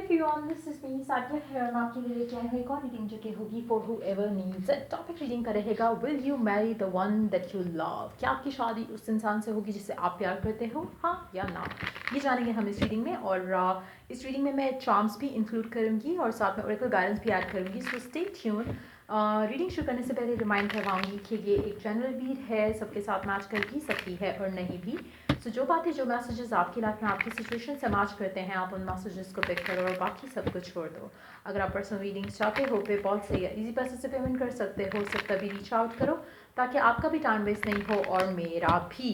everyone, this is me Sadia है और मैं आपके लिए लेके आई हूँ एक और रीडिंग जो कि होगी for whoever needs it। Topic reading का रहेगा will you Mary the one that you love. क्या आपकी शादी उस इंसान से होगी जिससे आप प्यार करते हो, हाँ या ना? ये जानेंगे हम इस रीडिंग में। और इस रीडिंग में मैं चार्म्स भी इंक्लूड करूँगी और साथ में ओरेकल गाइडेंस भी ऐड करूँगी। So stay tune. रीडिंग शुरू करने से पहले रिमाइंड करवाऊंगी कि ये एक जनरल रीड है, सबके साथ मैच कर भी सकती है और नहीं भी। सो जो बातें, जो मैसेजेस आपकी लाइफ में आपकी सिचुएशन से मैच करते हैं, आप उन मैसेजेस को पिक करो और बाकी सब कुछ छोड़ दो। अगर आप पर्सनल रीडिंग्स चाहते हो पेपॉल से या इजी पैसे से पेमेंट कर सकते हो, सिर्फ तभी रीच आउट करो ताकि आपका भी टाइम वेस्ट नहीं हो और मेरा भी।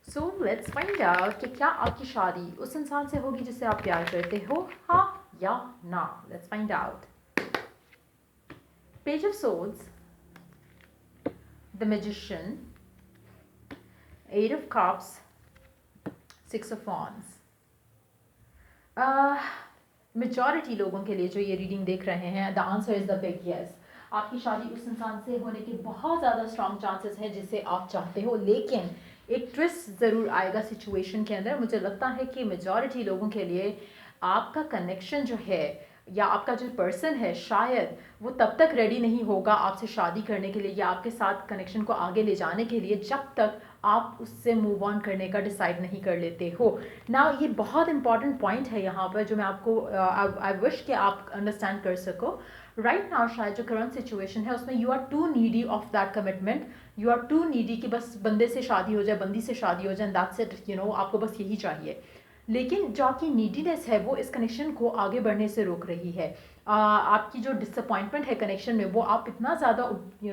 सो लेट्स फाइंड आउट कि क्या आपकी शादी उस इंसान से होगी जिससे आप प्यार करते हो, हाँ या ना? Let's find out. Page of Swords, the Magician, Eight of Cups, Six of Wands। Majority लोगों के लिए जो ये रीडिंग देख रहे हैं, the answer is the big yes. आपकी शादी उस इंसान से होने के बहुत ज़्यादा स्ट्रॉन्ग चांसेस हैं जिसे आप चाहते हो, लेकिन एक ट्विस्ट ज़रूर आएगा सिचुएशन के अंदर। मुझे लगता है कि मेजॉरिटी लोगों के लिए आपका कनेक्शन जो है या आपका जो पर्सन है, शायद वो तब तक रेडी नहीं होगा आपसे शादी करने के लिए या आपके साथ कनेक्शन को आगे ले जाने के लिए जब तक आप उससे मूव ऑन करने का डिसाइड नहीं कर लेते हो ना। ये बहुत इंपॉर्टेंट पॉइंट है यहाँ पर जो मैं आपको आई विश कि आप अंडरस्टैंड कर सको। राइट नाउ शायद जो करंट सिचुएशन है उसमें you are too needy of that commitment, you are too needy कि बस बंदे से शादी हो जाए, बंदी से शादी हो जाए, दैट्स इट, यू नो, आपको बस यही चाहिए। लेकिन जो आपकी नीडीनेस है वो इस कनेक्शन को आगे बढ़ने से रोक रही है। आपकी जो डिसअपॉइंटमेंट है कनेक्शन में, वो आप इतना ज़्यादा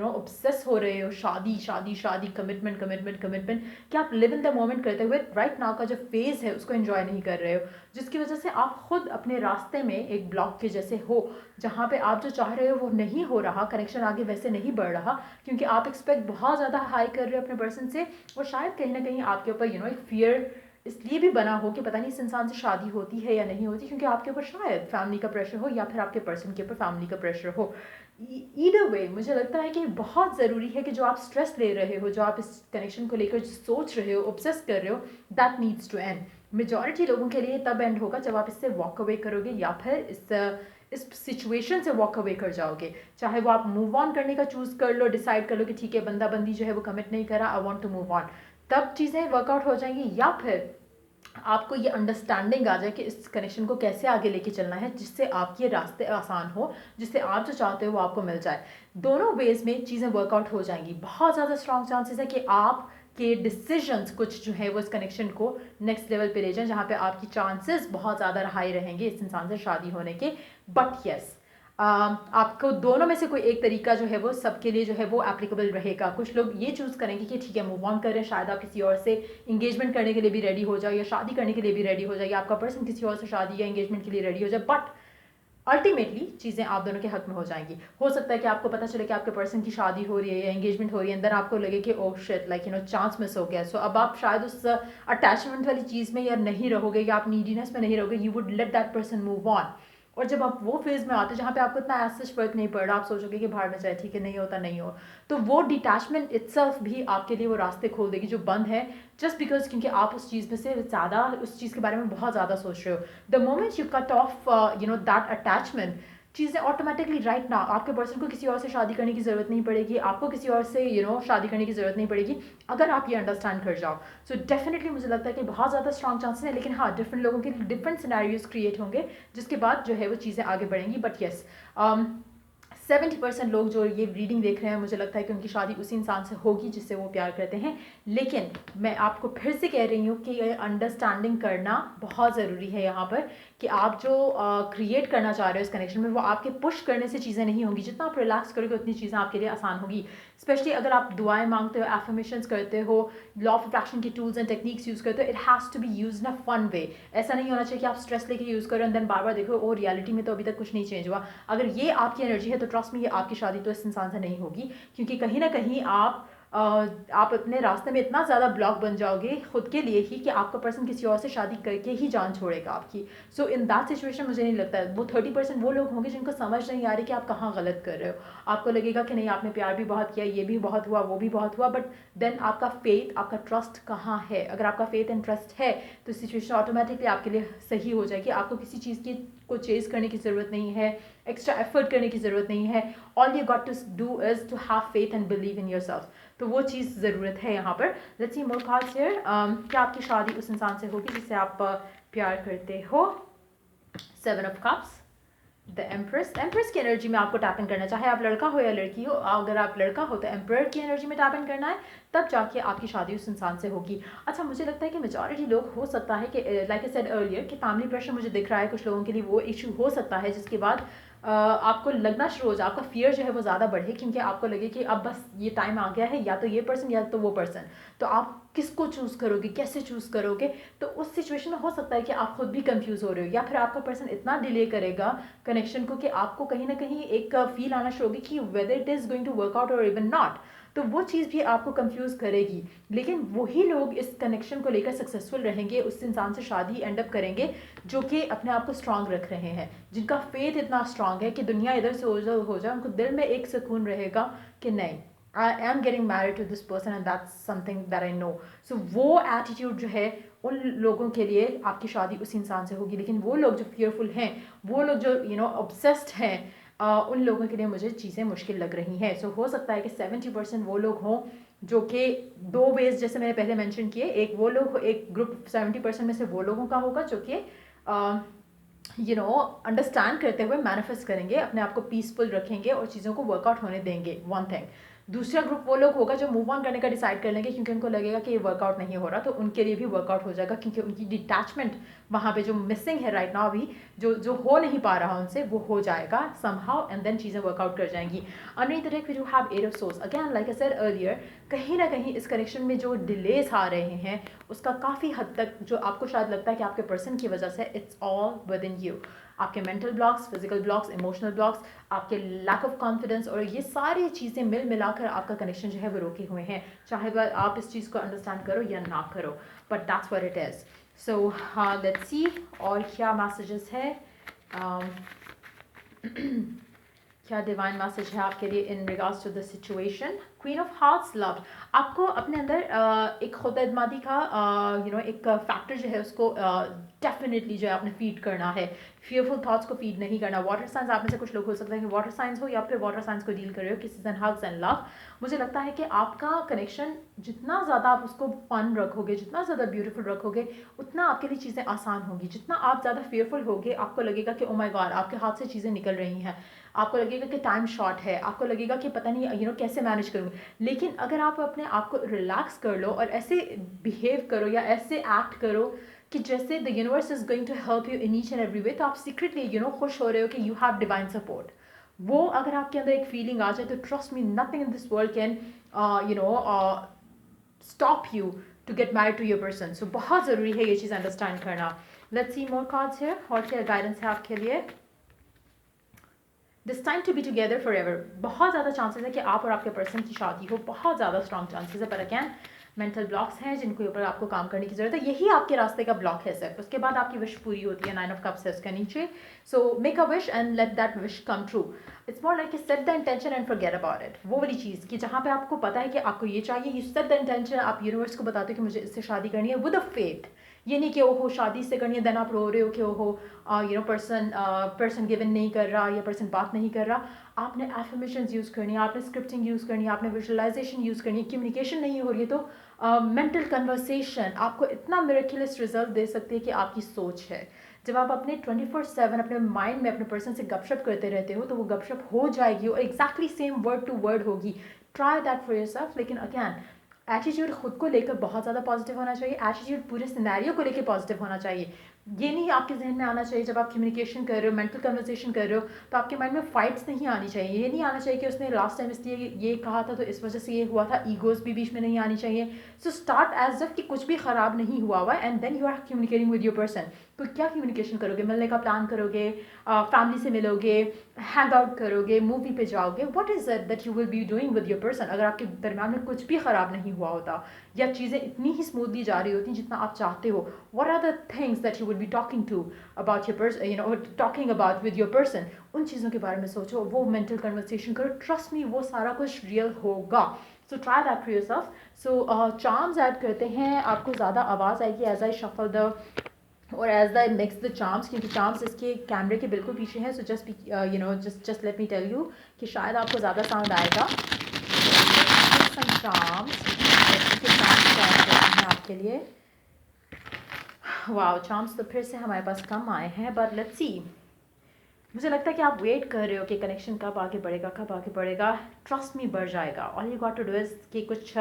ऑब्सेस हो रहे हो, शादी शादी शादी, कमिटमेंट कमिटमेंट कमिटमेंट, कि आप लिव इन द मोमेंट करते हुए राइट नाउ का जो फेज़ है उसको एंजॉय नहीं कर रहे हो, जिसकी वजह से आप खुद अपने रास्ते में एक ब्लॉक के जैसे हो, जहाँ पे आप जो चाह रहे हो वो नहीं हो रहा, कनेक्शन आगे वैसे नहीं बढ़ रहा, क्योंकि आप एक्सपेक्ट बहुत ज़्यादा हाई कर रहे हो अपने पर्सन से। और शायद कहीं ना कहीं आपके ऊपर एक फियर इसलिए भी बना हो कि पता नहीं इस इंसान से शादी होती है या नहीं होती, क्योंकि आपके ऊपर शायद फैमिली का प्रेशर हो या फिर आपके पर्सन के ऊपर फैमिली का प्रेशर हो। ईदर वे मुझे लगता है कि बहुत ज़रूरी है कि जो आप स्ट्रेस ले रहे हो, जो आप इस कनेक्शन को लेकर सोच रहे हो, ऑब्सेस कर रहे हो, that needs to end. Majority लोगों के लिए तब एंड होगा जब आप इससे वॉक अवे करोगे या फिर इस सिचुएशन से वॉक अवे कर जाओगे। चाहे वो आप मूव ऑन करने का चूज कर लो, डिसाइड कर लो कि ठीक है बंदा बंदी जो है वो कमिट नहीं करा, I want to move on, तब चीज़ें वर्कआउट हो जाएंगी। या फिर आपको ये अंडरस्टैंडिंग आ जाए कि इस कनेक्शन को कैसे आगे लेके चलना है जिससे आपके रास्ते आसान हो, जिससे आप जो चाहते हो वो आपको मिल जाए। दोनों वेज में चीज़ें वर्कआउट हो जाएंगी। बहुत ज़्यादा स्ट्रॉन्ग चांसेस है कि आप के डिसीजंस कुछ जो है वो इस कनेक्शन को नेक्स्ट लेवल पे ले जाएं, जहाँ पे आपकी चांसेस बहुत ज़्यादा हाई रहेंगे इस इंसान से शादी होने के। बट यस, आपको दोनों में से कोई एक तरीका जो है वो सबके लिए जो है वो एप्लीकेबल रहेगा। कुछ लोग ये चूज़ करेंगे कि ठीक है मूव ऑन करें, शायद आप किसी और से इंगेजमेंट करने के लिए भी रेडी हो जाओ या शादी करने के लिए भी रेडी हो जाए, या आपका पर्सन किसी और से शादी या इंगेजमेंट के लिए रेडी हो जाए, बट अल्टीमेटली चीज़ें आप दोनों के हक में हो जाएंगी। हो सकता है कि आपको पता चले कि आपके पर्सन की शादी हो रही है या एंगेजमेंट हो रही है, अंदर आपको लगे कि oh shit, like chance miss हो गया। सो अब आप शायद उस अटैचमेंट वाली चीज़ में या नहीं रहोगे या आप नीडीनेस में नहीं रहोगे, you would let that person move on. और जब आप वो फेज में आते हो जहाँ पे आपको इतना एज फर्क नहीं पड़ रहा, आप सोचोगे कि बाहर में जाए, ठीक है नहीं होता नहीं हो, तो वो डिटैचमेंट इट्सल्फ भी आपके लिए वो रास्ते खोल देगी जो बंद है, जस्ट बिकॉज क्योंकि आप उस चीज़ में से ज़्यादा उस चीज़ के बारे में बहुत ज़्यादा सोच रहे हो। The moment you cut off that attachment, चीज़ें ऑटोमेटिकली राइट ना आपके पर्सन को किसी और से शादी करने की ज़रूरत नहीं पड़ेगी, आपको किसी और से शादी करने की ज़रूरत नहीं पड़ेगी, अगर आप ये अंडरस्टैंड कर जाओ। सो डेफिनेटली मुझे लगता है कि बहुत ज़्यादा स्ट्रॉन्ग चांसेस है, लेकिन हाँ डिफरेंट लोगों के डिफरेंट सिनेरियोज क्रिएट होंगे जिसके बाद जो है वो चीज़ें आगे बढ़ेंगी। बट येस, 70% लोग जो ये रीडिंग देख रहे हैं, मुझे लगता है कि उनकी शादी उसी इंसान से होगी जिससे वो प्यार करते हैं। लेकिन मैं आपको फिर से कह रही हूँ कि ये अंडरस्टैंडिंग करना बहुत ज़रूरी है यहाँ पर, कि आप जो क्रिएट करना चाह रहे हो इस कनेक्शन में, वो आपके पुश करने से चीज़ें नहीं होंगी। जितना आप रिलैक्स करोगे उतनी चीज़ें आपके लिए आसान होगी। स्पेशली अगर आप दुआएं मांगते हो, एफर्मेशंस करते हो, लॉ ऑफ अट्रैक्शन की टूल्स एंड टेक्निक्स यूज़ करते हो, it has to be use in a fun way. ऐसा नहीं होना चाहिए कि आप स्ट्रेस लेके यूज़ करो एंड देन बार बार देखो और रियलिटी में तो अभी तक कुछ नहीं चेंज हुआ। अगर ये आपकी एनर्जी है तो ट्रस्ट में ये आपकी शादी तो इस इंसान से नहीं होगी, क्योंकि कहीं ना कहीं आप अपने रास्ते में इतना ज़्यादा ब्लॉक बन जाओगे खुद के लिए ही कि आपका पर्सन किसी और से शादी करके ही जान छोड़ेगा आपकी। सो इन दैट सिचुएशन मुझे नहीं लगता है वो 30% वो लोग होंगे जिनको समझ नहीं आ रही कि आप कहाँ गलत कर रहे हो। आपको लगेगा कि नहीं आपने प्यार भी बहुत किया, ये भी बहुत हुआ, वो भी बहुत हुआ, बट देन आपका फेथ, आपका ट्रस्ट कहाँ है? अगर आपका फेथ एंड ट्रस्ट है तो सिचुएशन ऑटोमेटिकली आपके लिए सही हो जाएगी। आपको किसी चीज़ की को चेज़ करने की ज़रूरत नहीं है, एक्स्ट्रा एफर्ट करने की ज़रूरत नहीं है. All you got to do is to have faith and believe in yourself. तो वो चीज़ ज़रूरत है यहाँ पर. Let's see more cards here. क्या आपकी शादी उस इंसान से होगी जिससे आप प्यार करते हो? 7 ऑफ कप्स, द एम्प्रेस की एनर्जी में आपको टैप इन करना, चाहे आप लड़का हो या लड़की हो. अगर आप लड़का हो तो एम्पर की एनर्जी में टैप इन करना है, तब जाके आपकी शादी उस इंसान से होगी. अच्छा, मुझे लगता है कि मेजॉरिटी लोग, हो सकता है कि लाइक आई सेड अर्लियर कि फैमिली प्रेशर मुझे दिख रहा है कुछ लोगों के लिए, वो इशू हो सकता है जिसके बाद आपको लगना शुरू हो जाए, आपका फियर जो है वो ज़्यादा बढ़े, क्योंकि आपको लगे कि अब बस ये टाइम आ गया है, या तो ये पर्सन या तो वो पर्सन. तो आप किसको चूज़ करोगे, कैसे चूज़ करोगे? तो उस सिचुएशन में हो सकता है कि आप खुद भी कंफ्यूज हो रहे हो, या फिर आपका पर्सन इतना डिले करेगा कनेक्शन को कि आपको कहीं ना कहीं एक फील आना शुरू होगी कि whether it is going to work out और इवन नॉट. तो वो चीज़ भी आपको कंफ्यूज करेगी. लेकिन वही लोग इस कनेक्शन को लेकर सक्सेसफुल रहेंगे, उस इंसान से शादी एंड अप करेंगे जो कि अपने आप को स्ट्रांग रख रहे हैं, जिनका फेथ इतना स्ट्रांग है कि दुनिया इधर से हो जाए, उनको दिल में एक सुकून रहेगा कि नहीं, I am getting married to this person and that's something that I know. So वो एटीट्यूड जो है उन लोगों के लिए आपकी शादी उस इंसान से होगी. लेकिन वो लोग जो फियरफुल हैं, वो लोग जो ऑब्सेस्ड हैं, उन लोगों के लिए मुझे चीज़ें मुश्किल लग रही हैं. सो हो सकता है कि 70% वो लोग हों जो कि दो बेस, जैसे मैंने पहले मेंशन किए, एक वो लोग, एक ग्रुप 70% में से वो लोगों का होगा जो कि अंडरस्टैंड करते हुए मैनिफेस्ट करेंगे, अपने आप को पीसफुल रखेंगे और चीज़ों को वर्कआउट होने देंगे. One thing. दूसरा ग्रुप वो लोग होगा जो मूव ऑन करने का डिसाइड कर लेंगे, क्योंकि उनको लगेगा कि ये वर्कआउट नहीं हो रहा, तो उनके लिए भी वर्कआउट हो जाएगा, क्योंकि उनकी डिटैचमेंट वहाँ पे जो मिसिंग है राइट नाउ, अभी जो हो नहीं पा रहा उनसे, वो हो जाएगा समहाउ, एंड देन चीज़ें वर्कआउट कर जाएंगी. Underneath the deck we do have 8 of source. Again like I said earlier, कहीं ना कहीं इस कनेक्शन में जो डिलेस आ रहे हैं उसका काफ़ी हद तक, जो आपको शायद लगता है कि आपके पर्सन की वजह से, it's all within you. आपके mental blocks, physical blocks, emotional blocks, आपके लैक ऑफ कॉन्फिडेंस, और ये सारी चीज़ें मिल मिलाकर आपका कनेक्शन जो है वो रोके हुए हैं, चाहे आप इस चीज़ को अंडरस्टैंड करो या ना करो, but that's what it is. So let's see और क्या मैसेजेस है, क्या डिवाइन मैसेज है आपके लिए in regards to the situation. Queen of hearts, love. आपको अपने अंदर एक खुद एतमादी का एक फैक्टर जो है उसको डेफिनेटली जो है आपने फीड करना है. फियरफुल थॉट्स को फीड नहीं करना. वाटर साइंस, आप में से कुछ लोग हो सकते हैं कि वाटर साइंस हो, या फिर वाटर साइंस को डील कर रहे हो, किसी एंड हग्स एंड लव. मुझे लगता है कि आपका कनेक्शन, जितना ज़्यादा आप उसको फन रखोगे, जितना ज़्यादा ब्यूटीफुल रखोगे, उतना आपके लिए चीज़ें आसान होंगी. जितना आप ज़्यादा फेयरफुल होगे, आपको लगेगा कि ओ माय गॉड, आपके हाथ से चीज़ें निकल रही हैं, आपको लगेगा कि टाइम शॉर्ट है, आपको लगेगा कि पता नहीं कैसे मैनेज करूँगी. लेकिन अगर आप अपने आप को रिलैक्स कर लो और ऐसे बिहेव करो या ऐसे एक्ट करो कि जैसे the universe is going to help you in each and every way, तो आप सीक्रेटली खुश हो रहे हो कि यू हैव डिवाइन सपोर्ट. वो अगर आपके अंदर एक फीलिंग आ जाए, तो trust me, nothing in this world can stop you to get married to your person. So बहुत ज़रूरी है ये चीज़ अंडरस्टैंड करना. Let's see more cards here. और क्या गाइडेंस है आपके लिए. This time to be together forever. बहुत ज़्यादा चांसेस है कि आप और आपके पर्सन की शादी हो, बहुत ज़्यादा स्ट्रॉन्ग चांसेस है. पर अगैन मेंटल ब्लॉक्स हैं जिनके ऊपर आपको काम करने की ज़रूरत है. यही आपके रास्ते का ब्लॉक है सिर्फ. उसके बाद आपकी विश पूरी होती है. 9 ऑफ कप्स है उसके नीचे. So make a wish and let that wish come true. It's more like set the intention and forget about it. वो वाली चीज़ कि जहाँ पे आपको पता है कि आपको ये चाहिए, यू सेट द इंटेंशन. आप यूनिवर्स को बताते हो कि मुझे इससे शादी करनी है विद अ फेथ. ये नहीं कि ओहो शादी से करनी है, देन आप रो रहे हो कि ओहो पर्सन गिवन नहीं कर रहा, या पर्सन बात नहीं कर रहा. आपने एफर्मेशंस यूज़ करनी है, आपने स्क्रिप्टिंग यूज़ करनी है, आपने विजुअलाइजेशन यूज़ करनी है. कम्युनिकेशन नहीं हो रही है तो मेंटल कन्वर्सेशन आपको इतना मिरेक्युलस रिजल्ट दे सकती है कि आपकी सोच है. जब आप अपने 24/7 अपने माइंड में अपने पर्सन से गपशप करते रहते हो, तो वो गपशप हो जाएगी और exactly same word to word होगी. Try that for yourself. लेकिन अगैन एटीट्यूड खुद को लेकर बहुत ज़्यादा पॉजिटिव होना चाहिए. एटीट्यूड पूरे सिनेरियो को लेकर पॉजिटिव होना चाहिए. ये नहीं आपके जहन में आना चाहिए जब आप कम्युनिकेशन कर रहे हो, मेंटल कन्वर्सेशन कर रहे हो, तो आपके माइंड में फाइट्स नहीं आनी चाहिए. ये नहीं आना चाहिए कि उसने लास्ट टाइम इसलिए ये कहा था तो इस वजह से ये हुआ था. ईगोज भी बीच में नहीं आनी चाहिए. सो स्टार्ट एज इफ कि कुछ भी ख़राब नहीं हुआ हुआ, and then you are communicating with your person. तो क्या कम्युनिकेशन करोगे? मिलने का प्लान करोगे, फैमिली से मिलोगे, हैंग आउट करोगे, मूवी पे जाओगे. What is it that you will be doing with your person? अगर आपके दरम्यान में कुछ भी ख़राब नहीं हुआ होता, या चीज़ें इतनी ही स्मूथली जा रही होती जितना आप चाहते हो, what are the things that you will be talking to about your person, talking about with your person. उन चीज़ों के बारे में सोचो, वो मेंटल कन्वर्सेशन करो. ट्रस्ट मी, वो सारा कुछ रियल होगा. So try that for yourself. So charms add करते हैं. आपको ज़्यादा आवाज़ आएगी एज आई शफल द और as the mix the charms, क्योंकि चार्म्स इसके कैमरे के बिल्कुल पीछे हैं, so just you know just let me tell you कि शायद आपको ज़्यादा साउंड आएगा। चार्म्स हैं आपके लिए। वाओ, चार्म्स तो फिर से हमारे पास कम आए हैं, बट लेट्स सी। मुझे लगता है कि आप वेट कर रहे हो कि कनेक्शन कब आगे बढ़ेगा, कब आगे बढ़ेगा। ट्रस्ट मी, बढ़ जाएगा। All you got to do is कि कुछ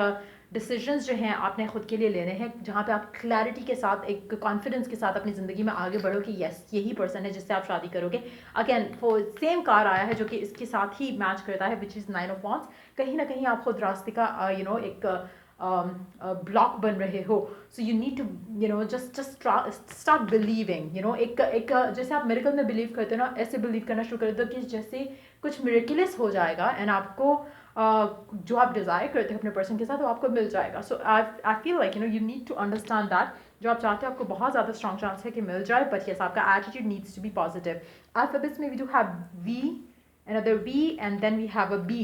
डिसीजंस जो हैं आपने खुद के लिए लेने हैं, जहाँ पे आप क्लैरिटी के साथ, एक कॉन्फिडेंस के साथ अपनी ज़िंदगी में आगे बढ़ो कि यस, यही पर्सन है जिससे आप शादी करोगे। अगेन फॉर सेम कार आया है जो कि इसके साथ ही मैच करता है, विच इज़ 9 ऑफ वांड्स। कहीं ना कहीं आप खुद रास्ते का यू नो एक ब्लॉक बन रहे हो। So you need to you know just start believing, you know एक जैसे आप मिरेकल में बिलीव करते हो ना, ऐसे बिलीव करना शुरू कर दो कि जैसे कुछ मिरेकुलस हो जाएगा एंड आपको जो आप डिज़ायर करते हो अपने पर्सन के साथ वो आपको मिल जाएगा। So I feel like you need to understand that जो आप चाहते हो आपको बहुत ज़्यादा स्ट्रॉन्ग चांस है कि मिल जाए, बट यस आपका attitude needs to be positive. Alphabets में we do have V, another V, and then we have a B.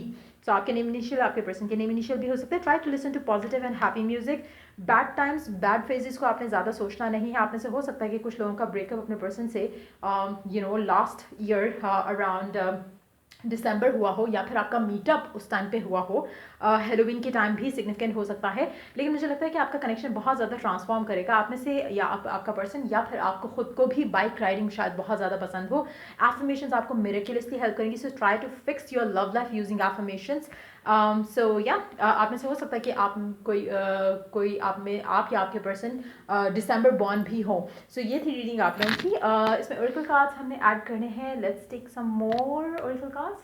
So आपके नेम इनिशियल, आपके पर्सन के नेम इनिशियल भी हो सकते हैं। Try to listen to positive and happy music. Bad times, bad phases को आपने ज़्यादा सोचना नहीं है। आपने से हो सकता है कि कुछ लोगों का ब्रेकअप अपने पर्सन से you know last year around December हुआ हो, या फिर आपका मीटअप उस टाइम पे हुआ हो। हेलोवीन के टाइम भी सिग्निफिकेंट हो सकता है, लेकिन मुझे लगता है कि आपका कनेक्शन बहुत ज़्यादा ट्रांसफॉर्म करेगा आप में से, या आपका पर्सन, या फिर आपको खुद को भी बाइक राइडिंग शायद बहुत ज़्यादा पसंद हो। एफर्मेशंस आपको मिरेकुलसली हेल्प करेंगी, so try to fix your love life using affirmations. So या आप में से हो सकता है कि आप कोई आप या आपके पर्सन दिसंबर बॉर्न भी हो। सो ये थी रीडिंग आप लोगों की। इसमें ओरेकल कार्ड्स हमने ऐड करने हैं। Let's take some more oracle cards.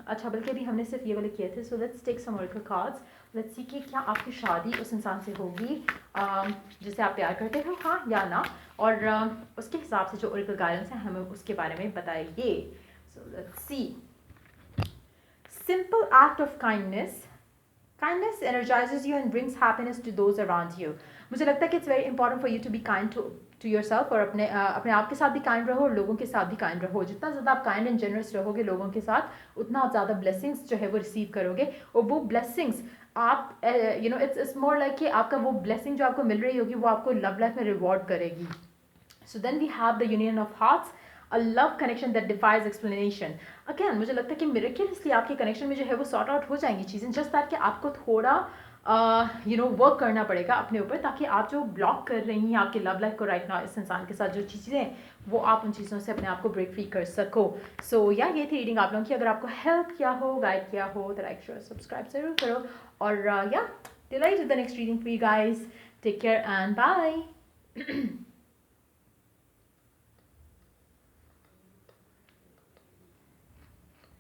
अच्छा, बल्कि अभी हमने सिर्फ ये वाले किए थे। So let's take some oracle cards. Let's see कि क्या आपकी शादी उस इंसान से होगी जिसे आप प्यार करते हो, हाँ या ना, और उसके हिसाब से जो ओरेकल गाइडेंस है हमें उसके बारे में बताइए। So let's see. Simple act of kindness. Kindness energizes you and brings happiness to those around you. मुझे लगता है कि it's very important for you to be kind to yourself, और अपने आप के साथ भी काइंड रहो और लोगों के साथ भी काइंड रहो। जितना ज़्यादा आप काइंड एंड जनरस रहोगे लोगों के साथ, उतना आप ज़्यादा ब्लेसिंग्स जो है वो रिसीव करोगे। और वो ब्लेसिंग्स आप you know it's more like कि आपका वो ब्लेसिंग जो आपको मिल रही होगी वो आपको लव लाइफ में रिवॉर्ड करेगी। So then we have the union of hearts, a love connection that defies explanation. Again मुझे लगता है कि मिरेकलसली आपके कनेक्शन में जो है वो सॉर्ट आउट हो जाएंगी चीज़ें, जस्ट दैट कि आपको थोड़ा यू नो वर्क करना पड़ेगा अपने ऊपर, ताकि आप जो ब्लॉक कर रही हैं आपके लव लाइफ को राइट नाउ इस इंसान के साथ जो चीज़ें, वो आप उन चीज़ों से अपने आप को ब्रेक फ्री कर सको। सो या ये थी रीडिंग आप लोगों की। अगर आपको हेल्प किया हो, गाइड किया हो, तो लाइक शेयर सब्सक्राइब जरूर करो। और या till I do the next reading for you guys, take care and bye.